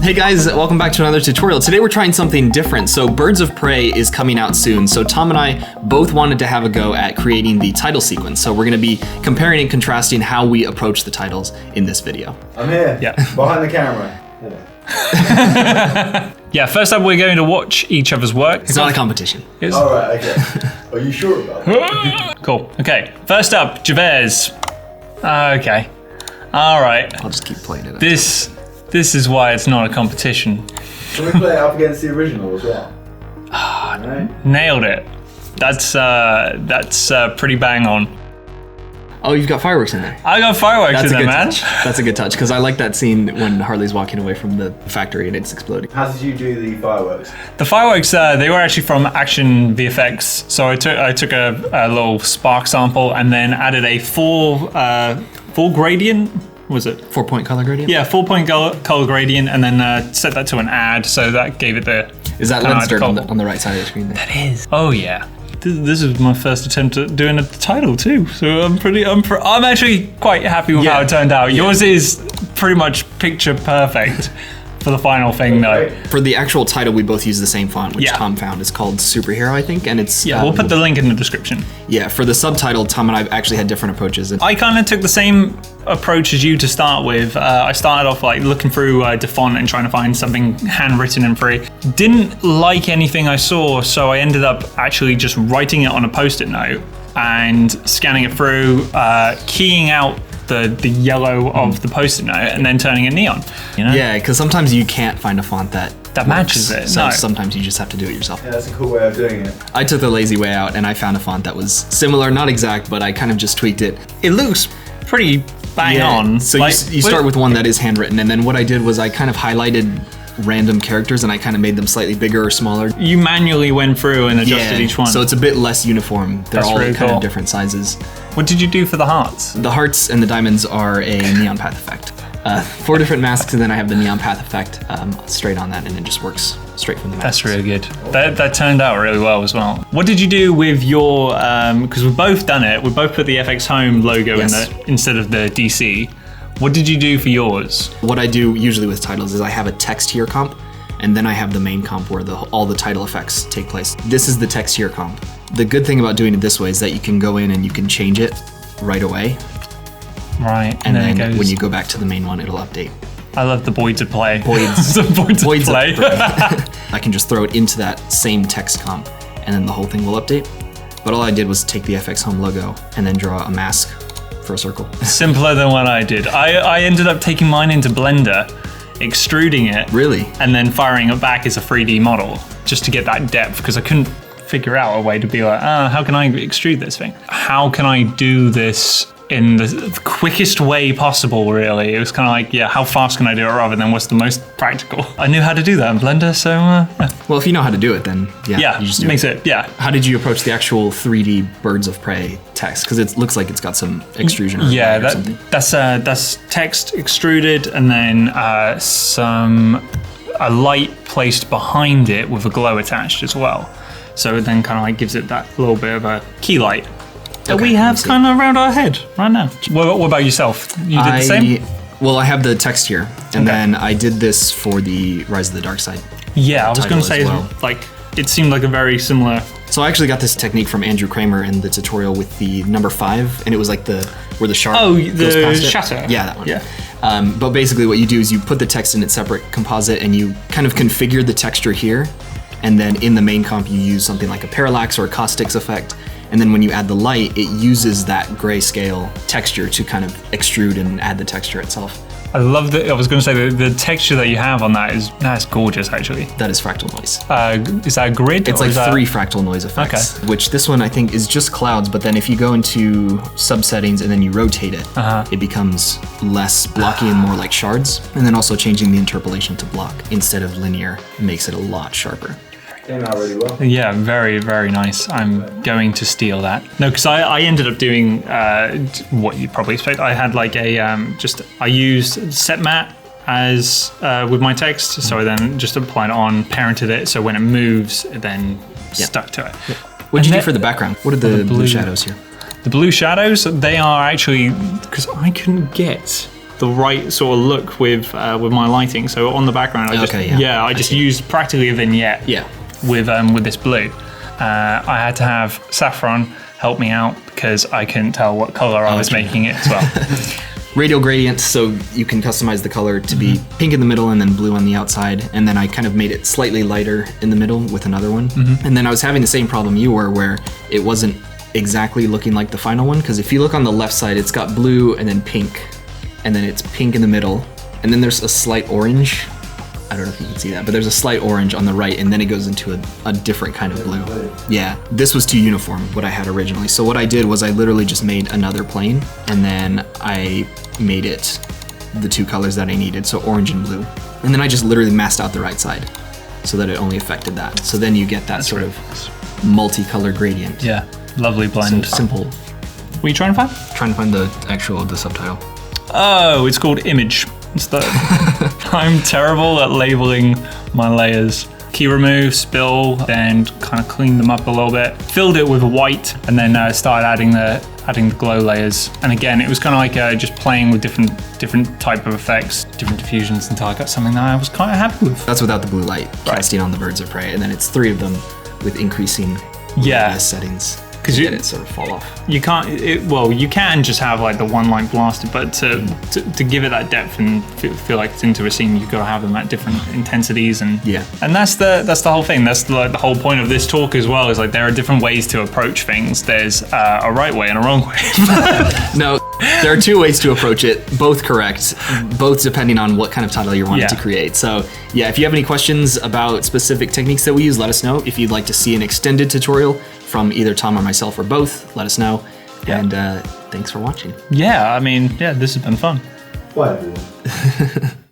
Hey guys, welcome back to another tutorial. Today we're trying something different. So Birds of Prey is coming out soon. So Tom and I both wanted to have a go at creating the title sequence. So we're gonna be comparing and contrasting how we approach the titles in this video. I'm here, behind the camera. Yeah, first up we're going to watch each other's work. It's not a competition. Alright, okay. Are you sure about that? Cool, okay. First up, Jabez. Okay, alright. I'll just keep playing it. This is why it's not a competition. Can we play it up against the original as well? Right. Nailed it. That's pretty bang on. Oh, you've got fireworks in there. I got fireworks in there, man. That's a good touch, because I like that scene when Harley's walking away from the factory and it's exploding. How did you do the fireworks? The fireworks, they were actually from Action VFX. So I took a little spark sample and then added a full gradient. Was it 4-point color gradient? Yeah, 4-point color gradient, and then set that to an add, so that gave it the. Is that lens dirt on the right side of the screen there? That is. Oh yeah. This is my first attempt at doing a title too, so I'm actually quite happy with how it turned out. Yours is pretty much picture perfect for the final thing though. For the actual title, we both use the same font, which Tom found. It's called Superhero, I think, and it's... Yeah, we'll put the link in the description. Yeah, for the subtitle, Tom and I actually had different approaches. I kind of took the same approach as you to start with. I started off like looking through the font and trying to find something handwritten and free. Didn't like anything I saw, so I ended up actually just writing it on a post-it note and scanning it through, keying out the yellow of the post-it note and then turning it neon. You know? Yeah, because sometimes you can't find a font that matches it. So sometimes you just have to do it yourself. Yeah, that's a cool way of doing it. I took the lazy way out and I found a font that was similar, not exact, but I kind of just tweaked it. It looks pretty bang on. So you start with one that is handwritten, and then what I did was I kind of highlighted random characters and I kind of made them slightly bigger or smaller. You manually went through and adjusted each one. So it's a bit less uniform. They're all really kind of different sizes. What did you do for the hearts? The hearts and the diamonds are a neon path effect. 4 different masks, and then I have the neon path effect straight on that, and it just works straight from the mask. That's really good. That turned out really well as well. What did you do with your, because we've both done it, we both put the FXhome logo in instead of the DC. What did you do for yours? What I do usually with titles is I have a text here comp, and then I have the main comp where all the title effects take place. This is the text here comp. The good thing about doing it this way is that you can go in and you can change it right away. Right, and then it goes, when you go back to the main one, it'll update. I love the Boyd to play. Boyd's Boyd to play. I can just throw it into that same text comp, and then the whole thing will update. But all I did was take the FXhome logo and then draw a mask for a circle. Simpler than what I did. I ended up taking mine into Blender, extruding it. Really? And then firing it back as a 3D model, just to get that depth, because I couldn't figure out a way to be like, how can I extrude this thing? How can I do this in the quickest way possible, really? It was kind of like, how fast can I do it rather than what's the most practical? I knew how to do that in Blender, so... Well, if you know how to do it, then you just do it. How did you approach the actual 3D Birds of Prey text? Because it looks like it's got some extrusion or something. That's text extruded, and then a light placed behind it with a glow attached as well. So it then kind of like gives it that little bit of a key light that we have kind of around our head right now. What about yourself? You did the same? Well, I have the text here, and then I did this for the Rise of the Dark Side. Yeah, I was going to say, like, it seemed like a very similar... So I actually got this technique from Andrew Kramer in the tutorial with the number 5, and it was like where the sharp goes past it. Shatter. Yeah, that one. Yeah. But basically what you do is you put the text in its separate composite, and you kind of configure the texture here, and then in the main comp you use something like a parallax or a caustics effect, and then when you add the light, it uses that grayscale texture to kind of extrude and add the texture itself. I love that. I was going to say the texture that you have on that's gorgeous, actually. That is fractal noise. Is that a grid? It's like 3 fractal noise effects, which this one I think is just clouds, but then if you go into subsettings and then you rotate it, it becomes less blocky and more like shards. And then also changing the interpolation to block instead of linear makes it a lot sharper. Came out really well. Yeah, very, very nice. I'm going to steal that. No, because I ended up doing what you probably expect. I had like I used set matte as with my text, so I then just applied it on, parented it, so when it moves, it then stuck to it. What did you do for the background? What are the blue shadows here? The blue shadows, they are actually, because I couldn't get the right sort of look with my lighting. So on the background, I just used practically a vignette. Yeah. With this blue. I had to have Saffron help me out because I couldn't tell what color I was making it as well. Radial gradients, so you can customize the color to be pink in the middle and then blue on the outside. And then I kind of made it slightly lighter in the middle with another one. And then I was having the same problem you were, where it wasn't exactly looking like the final one. Because if you look on the left side, it's got blue and then pink. And then it's pink in the middle. And then there's a slight orange. I don't know if you can see that, but there's a slight orange on the right, and then it goes into a different kind of blue. Yeah, this was too uniform, what I had originally. So what I did was I literally just made another plane, and then I made it the two colors that I needed, so orange and blue. And then I just literally masked out the right side so that it only affected that. So then you get that sort of multicolor gradient. Yeah, lovely blend. So simple. What are you trying to find? Trying to find the subtitle. Oh, it's called image. I'm terrible at labeling my layers. Key remove, spill, then kind of cleaned them up a little bit. Filled it with white, and then started adding the glow layers. And again, it was kind of like just playing with different type of effects, different diffusions until I got something that I was kind of happy with. That's without the blue light, casting on the birds of prey, and then it's 3 of them with increasing settings. Because you it sort of fall off. You can't. You can just have like the one light blasted, but to give it that depth and feel like it's into a scene, you've got to have them at different intensities, and that's the whole thing. That's the whole point of this talk as well. Is like there are different ways to approach things. There's a right way and a wrong way. No, there are 2 ways to approach it, both correct, both depending on what kind of title you're wanting to create. So yeah, if you have any questions about specific techniques that we use, let us know. If you'd like to see an extended tutorial from either Tom or myself or both, let us know. And thanks for watching. Yeah, I mean, this has been fun. Bye, everyone.